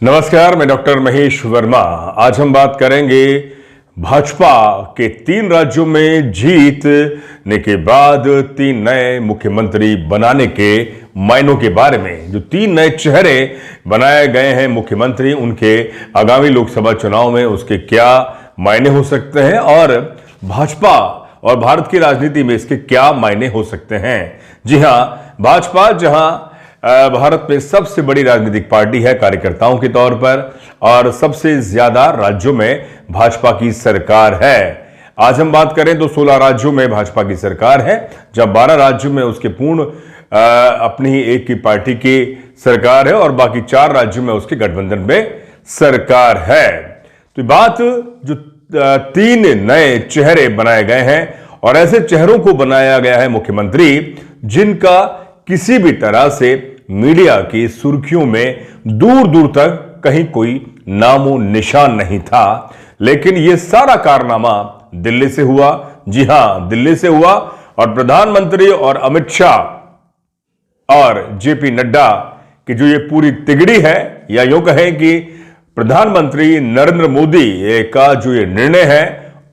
नमस्कार, मैं डॉक्टर महेश वर्मा। आज हम बात करेंगे भाजपा के 3 राज्यों में जीतने के बाद 3 नए मुख्यमंत्री बनाने के मायनों के बारे में। जो 3 नए चेहरे बनाए गए हैं मुख्यमंत्री, उनके आगामी लोकसभा चुनाव में उसके क्या मायने हो सकते हैं और भाजपा और भारत की राजनीति में इसके क्या मायने हो सकते हैं। जी हां, भाजपा जहां भारत में सबसे बड़ी राजनीतिक पार्टी है कार्यकर्ताओं के तौर पर और सबसे ज्यादा राज्यों में भाजपा की सरकार है। आज हम बात करें तो 16 राज्यों में भाजपा की सरकार है, जब 12 राज्यों में उसके पूर्ण अपनी ही एक की पार्टी की सरकार है और बाकी 4 राज्यों में उसके गठबंधन में सरकार है। तो बात जो 3 नए चेहरे बनाए गए हैं और ऐसे चेहरों को बनाया गया है मुख्यमंत्री जिनका किसी भी तरह से मीडिया की सुर्खियों में दूर दूर तक कहीं कोई नामो निशान नहीं था, लेकिन यह सारा कारनामा दिल्ली से हुआ। जी हां, दिल्ली से हुआ और प्रधानमंत्री और अमित शाह और जेपी नड्डा की जो ये पूरी तिगड़ी है, या यूं कहें कि प्रधानमंत्री नरेंद्र मोदी का जो ये निर्णय है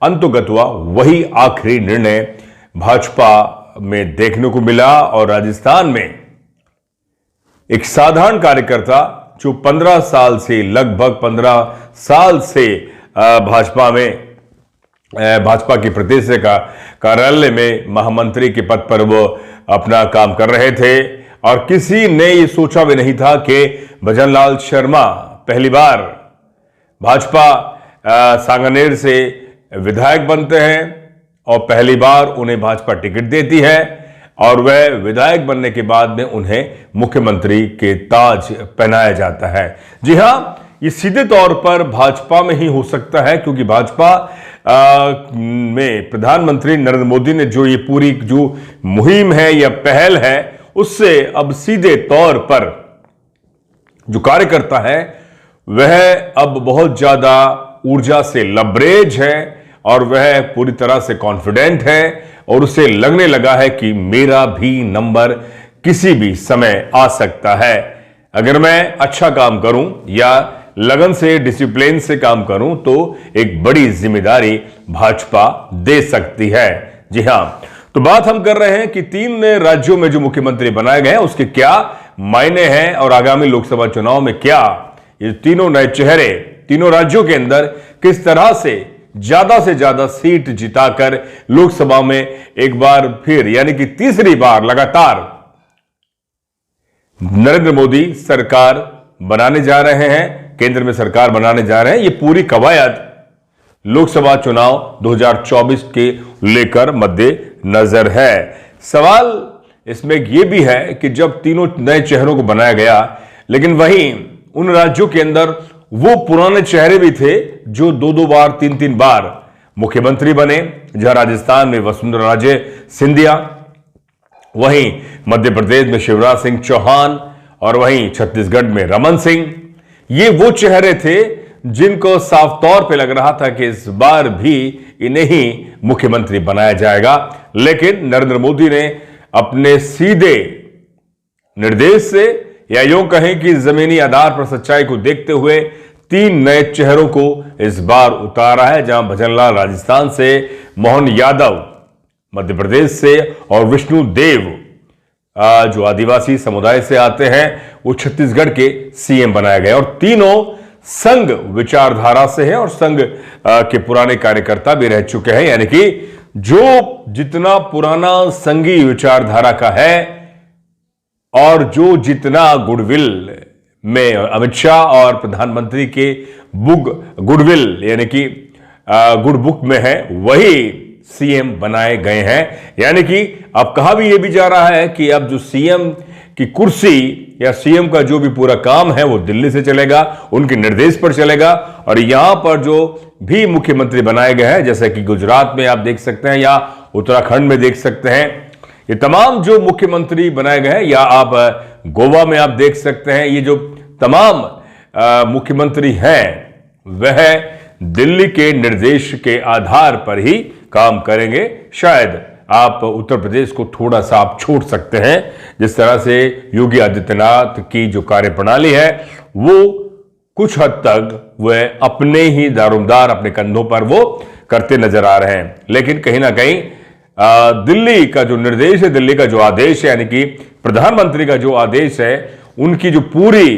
अंतुगत हुआ, वही आखिरी निर्णय भाजपा में देखने को मिला। और राजस्थान में एक साधारण कार्यकर्ता जो 15 साल से, लगभग 15 साल से भाजपा की प्रदेश का कार्यालय में महामंत्री के पद पर वो अपना काम कर रहे थे और किसी ने ये सोचा भी नहीं था कि भजनलाल शर्मा पहली बार भाजपा सांगानेर से विधायक बनते हैं और पहली बार उन्हें भाजपा टिकट देती है और वह विधायक बनने के बाद में उन्हें मुख्यमंत्री के ताज पहनाया जाता है। जी हां, ये सीधे तौर पर भाजपा में ही हो सकता है, क्योंकि भाजपा में प्रधानमंत्री नरेंद्र मोदी ने जो ये पूरी जो मुहिम है या पहल है, उससे अब सीधे तौर पर जो कार्यकर्ता है वह अब बहुत ज्यादा ऊर्जा से लबरेज है और वह पूरी तरह से कॉन्फिडेंट है और उसे लगने लगा है कि मेरा भी नंबर किसी भी समय आ सकता है। अगर मैं अच्छा काम करूं या लगन से, डिसिप्लिन से काम करूं तो एक बड़ी जिम्मेदारी भाजपा दे सकती है। जी हां, तो बात हम कर रहे हैं कि 3 राज्यों में जो मुख्यमंत्री बनाए गए हैं उसके क्या मायने हैं और आगामी लोकसभा चुनाव में क्या ये तीनों नए चेहरे तीनों राज्यों के अंदर किस तरह से ज्यादा सीट जिताकर लोकसभा में एक बार फिर, यानी कि तीसरी बार लगातार नरेंद्र मोदी सरकार बनाने जा रहे हैं, केंद्र में सरकार बनाने जा रहे हैं। ये पूरी कवायद लोकसभा चुनाव 2024 के लेकर मद्देनजर है। सवाल इसमें यह भी है कि जब तीनों नए चेहरों को बनाया गया, लेकिन वहीं उन राज्यों के अंदर वो पुराने चेहरे भी थे जो 2-2 बार, 3-3 बार मुख्यमंत्री बने, जहां राजस्थान में वसुंधरा राजे सिंधिया, वहीं मध्य प्रदेश में शिवराज सिंह चौहान और वहीं छत्तीसगढ़ में रमन सिंह। ये वो चेहरे थे जिनको साफ तौर पे लग रहा था कि इस बार भी इन्हें ही मुख्यमंत्री बनाया जाएगा, लेकिन नरेंद्र मोदी ने अपने सीधे निर्देश से, या यूं कहें कि जमीनी आधार पर सच्चाई को देखते हुए 3 नए चेहरों को इस बार उतारा है, जहां भजनलाल राजस्थान से, मोहन यादव मध्य प्रदेश से और विष्णु देव जो आदिवासी समुदाय से आते हैं वो छत्तीसगढ़ के सीएम बनाए गए। और तीनों संघ विचारधारा से हैं और संघ के पुराने कार्यकर्ता भी रह चुके हैं, यानी कि जो जितना पुराना संघी विचारधारा का है और जो जितना गुडविल में अमित शाह और प्रधानमंत्री के गुडविल यानी कि गुड बुक में है, वही सीएम बनाए गए हैं। यानी कि अब कहा भी यह भी जा रहा है कि अब जो सीएम की कुर्सी या सीएम का जो भी पूरा काम है वो दिल्ली से चलेगा, उनके निर्देश पर चलेगा। और यहां पर जो भी मुख्यमंत्री बनाए गए हैं, जैसे कि गुजरात में आप देख सकते हैं या उत्तराखंड में देख सकते हैं, ये तमाम जो मुख्यमंत्री बनाए गए हैं, या आप गोवा में आप देख सकते हैं, ये जो तमाम मुख्यमंत्री हैं वह दिल्ली के निर्देश के आधार पर ही काम करेंगे। शायद आप उत्तर प्रदेश को थोड़ा सा आप छोड़ सकते हैं, जिस तरह से योगी आदित्यनाथ की जो कार्यप्रणाली है वो कुछ हद तक वह अपने ही दारोमदार अपने कंधों पर वो करते नजर आ रहे हैं। लेकिन कहीं ना कहीं दिल्ली का जो निर्देश है, दिल्ली का जो आदेश है, यानी कि प्रधानमंत्री का जो आदेश है, उनकी जो पूरी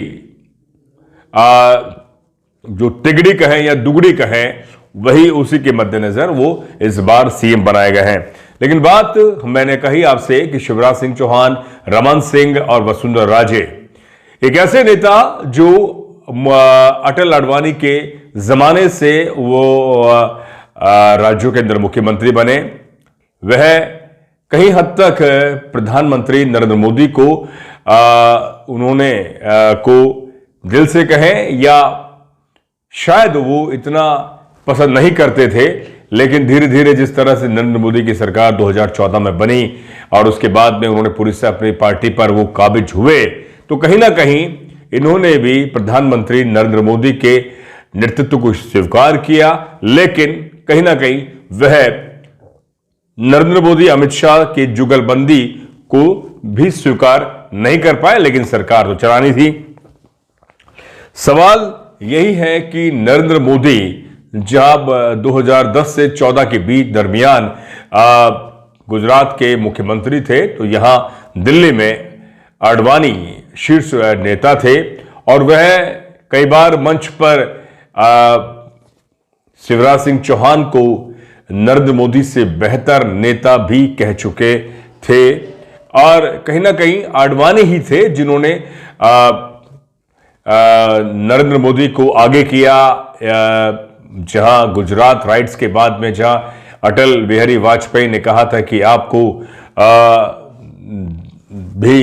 जो तिगड़ी कहें या दुगड़ी कहें, वही उसी के मद्देनजर वो इस बार सीएम बनाए गए हैं। लेकिन बात मैंने कही आपसे कि शिवराज सिंह चौहान, रमन सिंह और वसुंधरा राजे एक ऐसे नेता जो अटल आडवाणी के जमाने से वो राज्यों के अंदर मुख्यमंत्री बने, वह कहीं हद तक प्रधानमंत्री नरेंद्र मोदी को उन्होंने को दिल से कहें या शायद वो इतना पसंद नहीं करते थे, लेकिन धीरे धीरे जिस तरह से नरेंद्र मोदी की सरकार 2014 में बनी और उसके बाद में उन्होंने पूरी से अपनी पार्टी पर वो काबिज हुए, तो कहीं ना कहीं इन्होंने भी प्रधानमंत्री नरेंद्र मोदी के नेतृत्व को स्वीकार किया। लेकिन कहीं ना कहीं वह नरेंद्र मोदी अमित शाह की जुगलबंदी को भी स्वीकार नहीं कर पाए, लेकिन सरकार तो चलानी थी। सवाल यही है कि नरेंद्र मोदी जब 2010 से 14 के बीच दरमियान गुजरात के मुख्यमंत्री थे, तो यहां दिल्ली में आडवाणी शीर्ष नेता थे और वह कई बार मंच पर शिवराज सिंह चौहान को नरेंद्र मोदी से बेहतर नेता भी कह चुके थे। और कहीं ना कहीं आडवाणी ही थे जिन्होंने नरेंद्र मोदी को आगे किया, जहां गुजरात राइट्स के बाद में जहां अटल बिहारी वाजपेयी ने कहा था कि आपको भी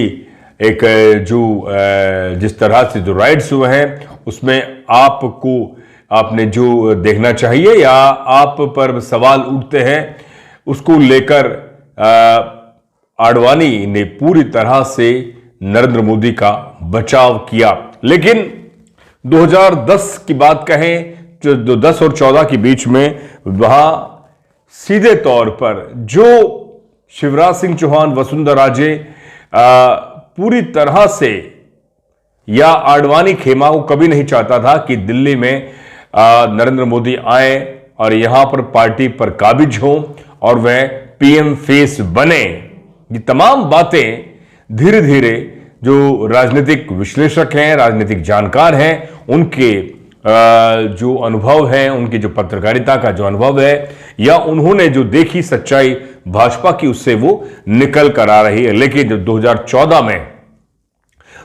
एक जो जिस तरह से जो राइट्स हुए हैं उसमें आपने जो देखना चाहिए या आप पर सवाल उठते हैं, उसको लेकर आडवाणी ने पूरी तरह से नरेंद्र मोदी का बचाव किया। लेकिन 2010 की बात कहें, जो 10 और 14 के बीच में, वहां सीधे तौर पर जो शिवराज सिंह चौहान, वसुंधरा राजे पूरी तरह से या आडवाणी खेमा को कभी नहीं चाहता था कि दिल्ली में नरेंद्र मोदी आए और यहां पर पार्टी पर काबिज हो और वह पीएम फेस बने। ये तमाम बातें धीरे धीरे जो राजनीतिक विश्लेषक हैं, राजनीतिक जानकार हैं, उनके जो अनुभव है, उनकी जो पत्रकारिता का जो अनुभव है या उन्होंने जो देखी सच्चाई भाजपा की, उससे वो निकल कर आ रही है। लेकिन जब 2014 में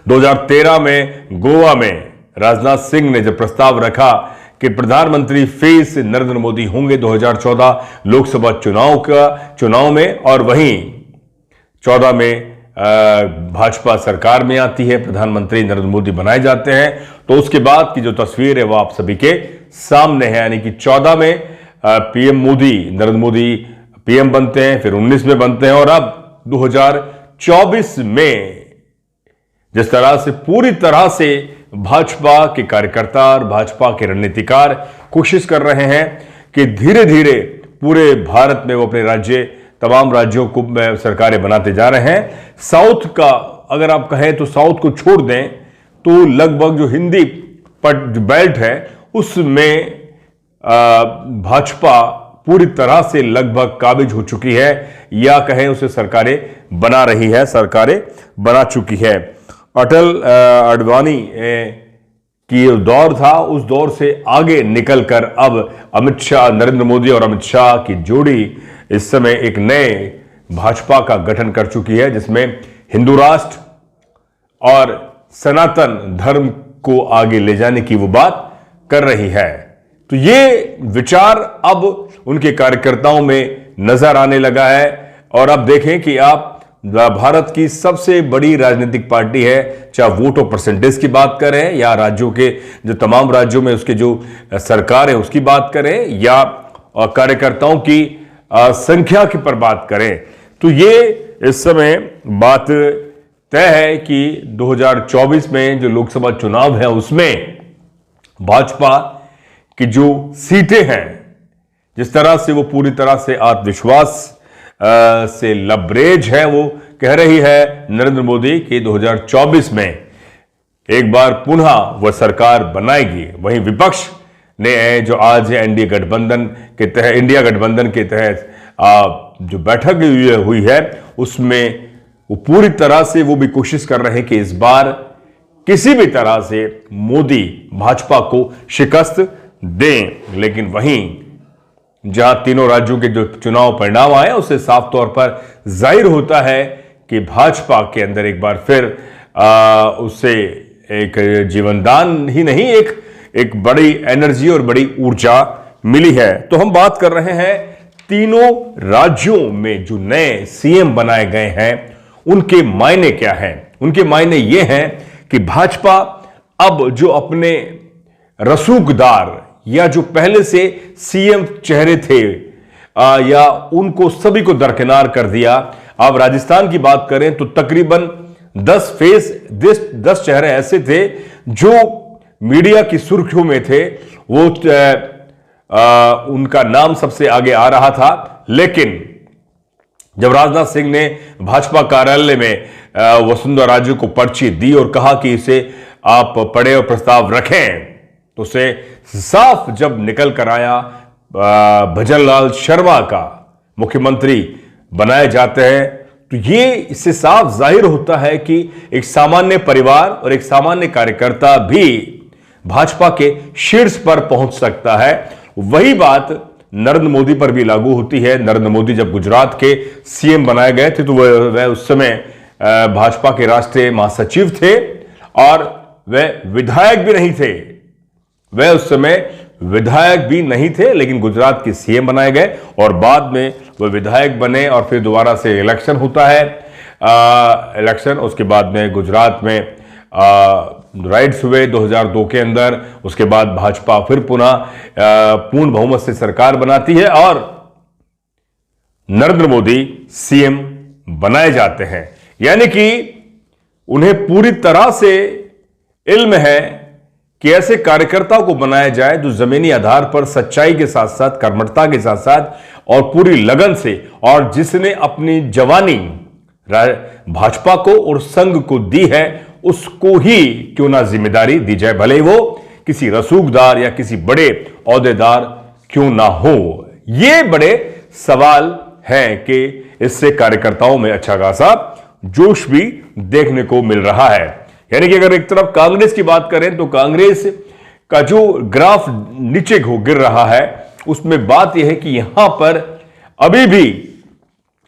2013 में गोवा में राजनाथ सिंह ने जब प्रस्ताव रखा कि प्रधानमंत्री फेस नरेंद्र मोदी होंगे 2014 लोकसभा चुनाव में, और वहीं 14 में भाजपा सरकार में आती है, प्रधानमंत्री नरेंद्र मोदी बनाए जाते हैं, तो उसके बाद की जो तस्वीर है वो आप सभी के सामने है। यानी कि 14 में पीएम मोदी, नरेंद्र मोदी पीएम बनते हैं, फिर 19 में बनते हैं और अब 2024 में जिस तरह से पूरी तरह से भाजपा के कार्यकर्ता और भाजपा के रणनीतिकार कोशिश कर रहे हैं कि धीरे धीरे पूरे भारत में वो अपने तमाम राज्यों को सरकारें बनाते जा रहे हैं। साउथ का अगर आप कहें तो साउथ को छोड़ दें तो लगभग जो हिंदी बेल्ट है उसमें भाजपा पूरी तरह से लगभग काबिज हो चुकी है, या कहें उसे सरकारें बना रही है, सरकारें बना चुकी है। अटल आडवाणी की दौर था, उस दौर से आगे निकलकर अब अमित शाह, नरेंद्र मोदी और अमित शाह की जोड़ी इस समय एक नए भाजपा का गठन कर चुकी है, जिसमें हिंदू राष्ट्र और सनातन धर्म को आगे ले जाने की वो बात कर रही है। तो ये विचार अब उनके कार्यकर्ताओं में नजर आने लगा है। और अब देखें कि आप भारत की सबसे बड़ी राजनीतिक पार्टी है, चाहे वोट और परसेंटेज की बात करें या राज्यों के जो तमाम राज्यों में उसके जो सरकार है उसकी बात करें या कार्यकर्ताओं की संख्या की पर बात करें, तो ये इस समय बात तय है कि 2024 में जो लोकसभा चुनाव है उसमें भाजपा की जो सीटें हैं, जिस तरह से वो पूरी तरह से आत्मविश्वास से लबरेज है, वो कह रही है नरेंद्र मोदी कि 2024 में एक बार पुनः वह सरकार बनाएगी। वहीं विपक्ष ने जो आज एनडीए गठबंधन के तहत, इंडिया गठबंधन के तहत जो बैठक हुई है, उसमें वो पूरी तरह से वो भी कोशिश कर रहे हैं कि इस बार किसी भी तरह से मोदी भाजपा को शिकस्त दें। लेकिन वहीं जहां तीनों राज्यों के जो चुनाव परिणाम आए, उससे साफ तौर पर जाहिर होता है कि भाजपा के अंदर एक बार फिर उससे एक जीवनदान ही नहीं, एक बड़ी एनर्जी और बड़ी ऊर्जा मिली है। तो हम बात कर रहे हैं तीनों राज्यों में जो नए सीएम बनाए गए हैं, उनके मायने क्या हैं। उनके मायने ये हैं कि भाजपा अब जो अपने रसूखदार या जो पहले से सीएम चेहरे थे या उनको सभी को दरकिनार कर दिया। अब राजस्थान की बात करें तो तकरीबन 10 चेहरे ऐसे थे जो मीडिया की सुर्खियों में थे, वो उनका नाम सबसे आगे आ रहा था। लेकिन जब राजनाथ सिंह ने भाजपा कार्यालय में वसुंधरा राजे को पर्ची दी और कहा कि इसे आप पढ़े और प्रस्ताव रखें, तो उसे साफ जब निकल कर आया भजनलाल शर्मा का मुख्यमंत्री बनाए जाते हैं, तो ये इससे साफ जाहिर होता है कि एक सामान्य परिवार और एक सामान्य कार्यकर्ता भी भाजपा के शीर्ष पर पहुंच सकता है। वही बात नरेंद्र मोदी पर भी लागू होती है। नरेंद्र मोदी जब गुजरात के सीएम बनाए गए थे तो वह उस समय भाजपा के राष्ट्रीय महासचिव थे और वह विधायक भी नहीं थे। वह उस समय विधायक भी नहीं थे, लेकिन गुजरात के सीएम बनाए गए और बाद में वह विधायक बने और फिर दोबारा से इलेक्शन होता है। इलेक्शन उसके बाद में गुजरात में राइट्स हुए 2002 के अंदर। उसके बाद भाजपा फिर पुनः पूर्ण बहुमत से सरकार बनाती है और नरेंद्र मोदी सीएम बनाए जाते हैं। यानी कि उन्हें पूरी तरह से इल्म है कि ऐसे कार्यकर्ताओं को बनाया जाए जो जमीनी आधार पर सच्चाई के साथ साथ, कर्मठता के साथ साथ और पूरी लगन से, और जिसने अपनी जवानी भाजपा को और संघ को दी है, उसको ही क्यों ना जिम्मेदारी दी जाए, भले वो किसी रसूखदार या किसी बड़े औहदेदार क्यों ना हो। ये बड़े सवाल हैं कि इससे कार्यकर्ताओं में अच्छा खासा जोश भी देखने को मिल रहा है। यानी कि अगर एक तरफ कांग्रेस की बात करें तो कांग्रेस का जो ग्राफ नीचे गिर रहा है, उसमें बात यह है कि यहां पर अभी भी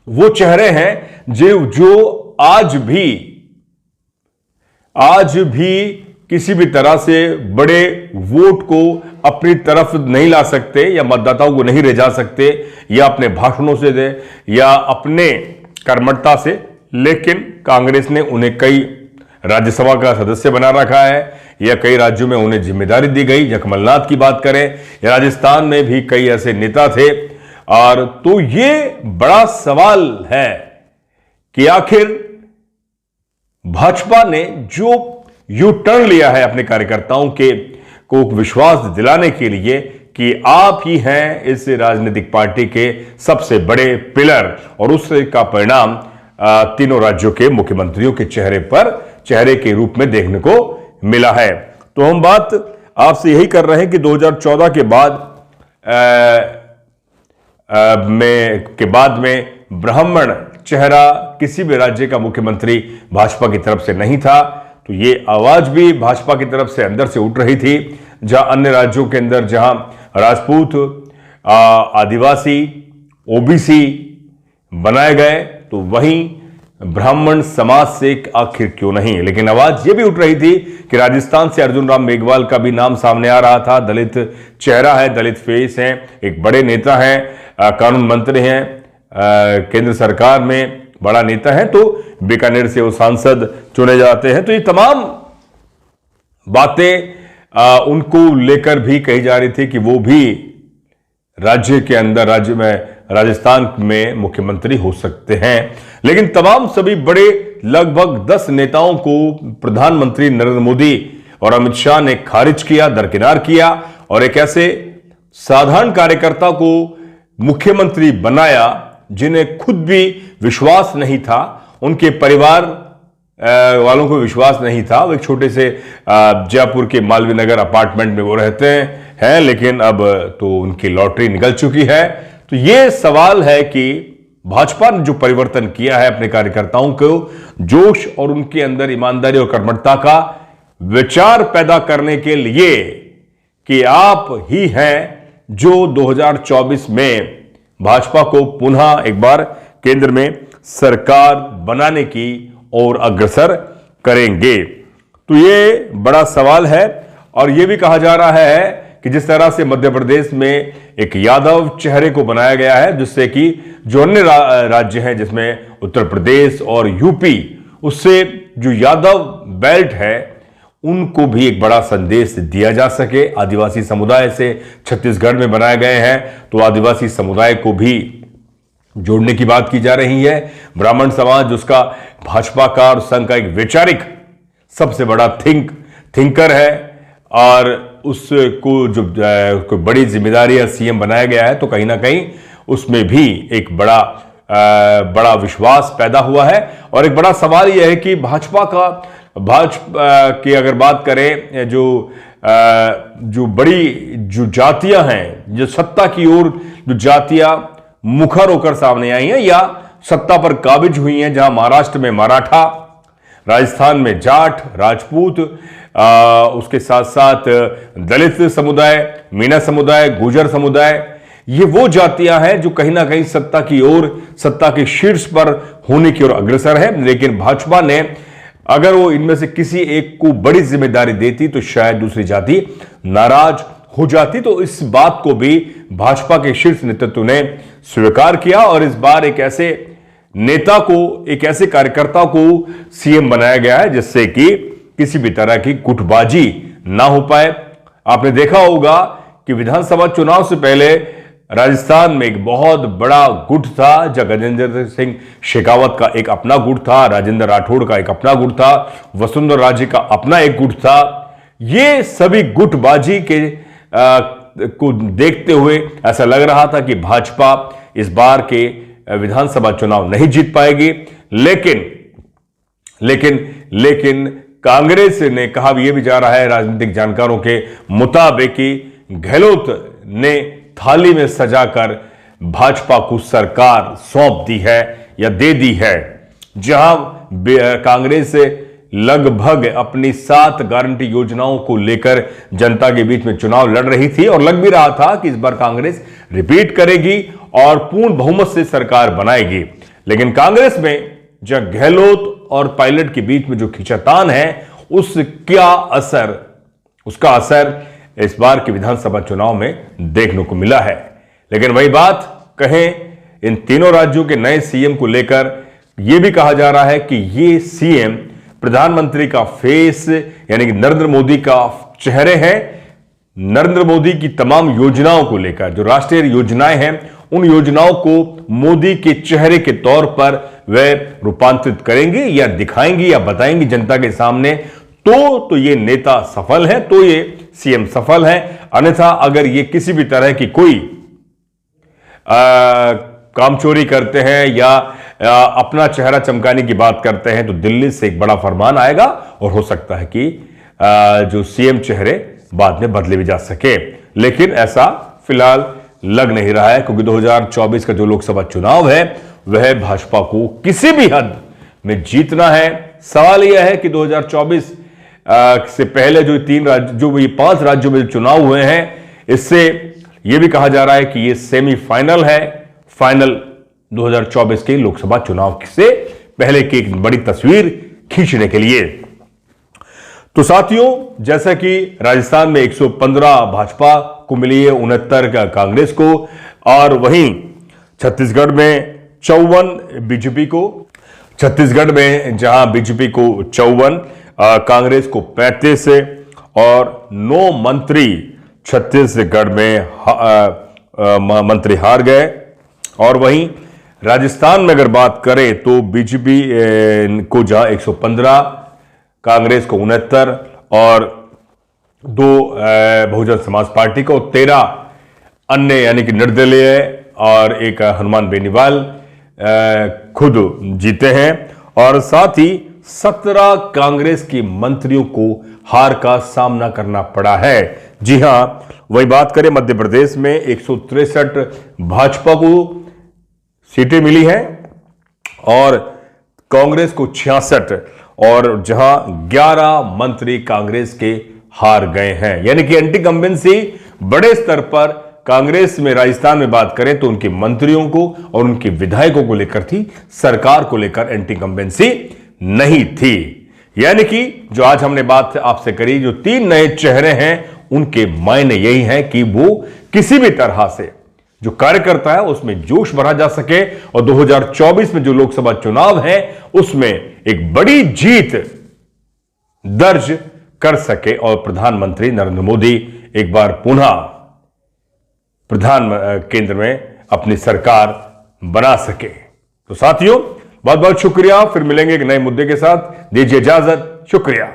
वो चेहरे हैं जो आज भी किसी भी तरह से बड़े वोट को अपनी तरफ नहीं ला सकते या मतदाताओं को नहीं रिझा सकते, या अपने भाषणों से दे या अपने कर्मठता से। लेकिन कांग्रेस ने उन्हें कई राज्यसभा का सदस्य बना रखा है या कई राज्यों में उन्हें जिम्मेदारी दी गई। या कमलनाथ की बात करें या राजस्थान में भी कई ऐसे नेता थे। और तो ये बड़ा सवाल है कि आखिर भाजपा ने जो यू टर्न लिया है अपने कार्यकर्ताओं को विश्वास दिलाने के लिए कि आप ही हैं इस राजनीतिक पार्टी के सबसे बड़े पिलर, और उससे का परिणाम तीनों राज्यों के मुख्यमंत्रियों के चेहरे के रूप में देखने को मिला है। तो हम बात आपसे यही कर रहे हैं कि 2014 के बाद में ब्राह्मण चेहरा किसी भी राज्य का मुख्यमंत्री भाजपा की तरफ से नहीं था। तो ये आवाज भी भाजपा की तरफ से अंदर से उठ रही थी। जहां अन्य राज्यों के अंदर जहां राजपूत, आदिवासी, ओबीसी बनाए गए, तो वहीं ब्राह्मण समाज से आखिर क्यों नहीं। लेकिन आवाज यह भी उठ रही थी कि राजस्थान से अर्जुन राम मेघवाल का भी नाम सामने आ रहा था। दलित चेहरा है, दलित फेस है, एक बड़े नेता हैं, कानून मंत्री हैं, केंद्र सरकार में बड़ा नेता है, तो बीकानेर से वो सांसद चुने जाते हैं। तो ये तमाम बातें उनको लेकर भी कही जा रही थी कि वो भी राज्य में राजस्थान में मुख्यमंत्री हो सकते हैं। लेकिन तमाम सभी बड़े लगभग 10 नेताओं को प्रधानमंत्री नरेंद्र मोदी और अमित शाह ने खारिज किया, दरकिनार किया, और एक ऐसे साधारण कार्यकर्ता को मुख्यमंत्री बनाया जिन्हें खुद भी विश्वास नहीं था, उनके परिवार वालों को विश्वास नहीं था। वो एक छोटे से जयपुर के मालवीय नगर अपार्टमेंट में वो रहते हैं, लेकिन अब तो उनकी लॉटरी निकल चुकी है। तो ये सवाल है कि भाजपा ने जो परिवर्तन किया है अपने कार्यकर्ताओं को जोश और उनके अंदर ईमानदारी और कर्मठता का विचार पैदा करने के लिए कि आप ही हैं जो 2024 में भाजपा को पुनः एक बार केंद्र में सरकार बनाने की ओर अग्रसर करेंगे। तो ये बड़ा सवाल है। और यह भी कहा जा रहा है कि जिस तरह से मध्य प्रदेश में एक यादव चेहरे को बनाया गया है, जिससे कि जो अन्य राज्य हैं जिसमें उत्तर प्रदेश और यूपी, उससे जो यादव बेल्ट है उनको भी एक बड़ा संदेश दिया जा सके। आदिवासी समुदाय से छत्तीसगढ़ में बनाए गए हैं, तो आदिवासी समुदाय को भी जोड़ने की बात की जा रही है। ब्राह्मण समाज उसका भाजपा का और संघ का एक वैचारिक सबसे बड़ा थिंकर है, और उसको जो कोई बड़ी जिम्मेदारी या सीएम बनाया गया है, तो कहीं ना कहीं उसमें भी एक बड़ा विश्वास पैदा हुआ है। और एक बड़ा सवाल यह है कि भाजपा की अगर बात करें, जो बड़ी जो जातियां हैं, जो सत्ता की ओर जो जातियां मुखर होकर सामने आई हैं या सत्ता पर काबिज हुई हैं, जहां महाराष्ट्र में मराठा, राजस्थान में जाट, राजपूत, उसके साथ साथ दलित समुदाय, मीना समुदाय, गुर्जर समुदाय, ये वो जातियां हैं जो कहीं ना कहीं सत्ता की ओर, सत्ता के शीर्ष पर होने की ओर अग्रसर है। लेकिन भाजपा ने अगर वो इनमें से किसी एक को बड़ी जिम्मेदारी देती तो शायद दूसरी जाति नाराज हो जाती। तो इस बात को भी भाजपा के शीर्ष नेतृत्व ने स्वीकार किया और इस बार एक ऐसे नेता को, एक ऐसे कार्यकर्ता को सीएम बनाया गया है जिससे कि किसी भी तरह की गुटबाजी ना हो पाए। आपने देखा होगा कि विधानसभा चुनाव से पहले राजस्थान में एक बहुत बड़ा गुट था, जब गजेंद्र सिंह शेखावत का एक अपना गुट था, राजेंद्र राठौड़ का एक अपना गुट था, वसुंधरा राजे का अपना एक गुट था। ये सभी गुटबाजी के को देखते हुए ऐसा लग रहा था कि भाजपा इस बार के विधानसभा चुनाव नहीं जीत पाएगी। लेकिन कांग्रेस ने कहा, यह भी जा रहा है राजनीतिक जानकारों के मुताबिक कि गहलोत ने थाली में सजाकर भाजपा को सरकार सौंप दी है या दे दी है। जहां कांग्रेस लगभग अपनी 7 गारंटी योजनाओं को लेकर जनता के बीच में चुनाव लड़ रही थी और लग भी रहा था कि इस बार कांग्रेस रिपीट करेगी और पूर्ण बहुमत से सरकार बनाएगी। लेकिन कांग्रेस में जब गहलोत और पायलट के बीच में जो खींचातान है, उसका असर इस बार के विधानसभा चुनाव में देखने को मिला है। लेकिन वही बात कहें इन तीनों राज्यों के नए सीएम को लेकर, यह भी कहा जा रहा है कि ये सीएम प्रधानमंत्री का फेस यानी कि नरेंद्र मोदी का चेहरे हैं। नरेंद्र मोदी की तमाम योजनाओं को लेकर, जो राष्ट्रीय योजनाएं हैं, उन योजनाओं को मोदी के चेहरे के तौर पर वे रूपांतरित करेंगे या दिखाएंगे या बताएंगे जनता के सामने। तो ये नेता सफल है, तो ये सीएम सफल है। अन्यथा अगर ये किसी भी तरह की कोई कामचोरी करते हैं या अपना चेहरा चमकाने की बात करते हैं, तो दिल्ली से एक बड़ा फरमान आएगा और हो सकता है कि जो सीएम चेहरे बाद में बदले भी जा सके। लेकिन ऐसा फिलहाल लग नहीं रहा है, क्योंकि 2024 का जो लोकसभा चुनाव है वह भाजपा को किसी भी हद में जीतना है। सवाल यह है कि 2024 से पहले जो 5 राज्यों में चुनाव हुए हैं, इससे यह भी कहा जा रहा है कि यह सेमीफाइनल है फाइनल 2024 के लोकसभा चुनाव से पहले की एक बड़ी तस्वीर खींचने के लिए। तो साथियों, जैसा कि राजस्थान में 115 भाजपा को मिली है, 69 का कांग्रेस को, और वहीं छत्तीसगढ़ में 54 बीजेपी को। छत्तीसगढ़ में जहां बीजेपी को 54, कांग्रेस को 35 और 9 मंत्री छत्तीसगढ़ में मंत्री हार गए। और वहीं राजस्थान में अगर बात करें तो बीजेपी को जहां 115, कांग्रेस को 69 और 2 बहुजन समाज पार्टी को, 13 अन्य यानी कि निर्दलीय और एक हनुमान बेनीवाल खुद जीते हैं। और साथ ही 17 कांग्रेस के मंत्रियों को हार का सामना करना पड़ा है। जी हां, वही बात करें मध्य प्रदेश में 163 भाजपा को सीटें मिली हैं और कांग्रेस को 66, और जहां 11 मंत्री कांग्रेस के हार गए हैं। यानी कि एंटी कंबेंसी बड़े स्तर पर कांग्रेस में, राजस्थान में बात करें तो उनके मंत्रियों को और उनके विधायकों को लेकर थी, सरकार को लेकर एंटी कंबेंसी नहीं थी। यानी कि जो आज हमने बात आपसे करी, जो 3 नए चेहरे हैं, उनके मायने यही है कि वो किसी भी तरह से जो कार्यकर्ता है उसमें जोश भरा जा सके और 2024 में जो लोकसभा चुनाव है उसमें एक बड़ी जीत दर्ज कर सके और प्रधानमंत्री नरेंद्र मोदी एक बार पुनः केंद्र में अपनी सरकार बना सके। तो साथियों, बहुत बहुत शुक्रिया। फिर मिलेंगे एक नए मुद्दे के साथ। दीजिए इजाजत। शुक्रिया।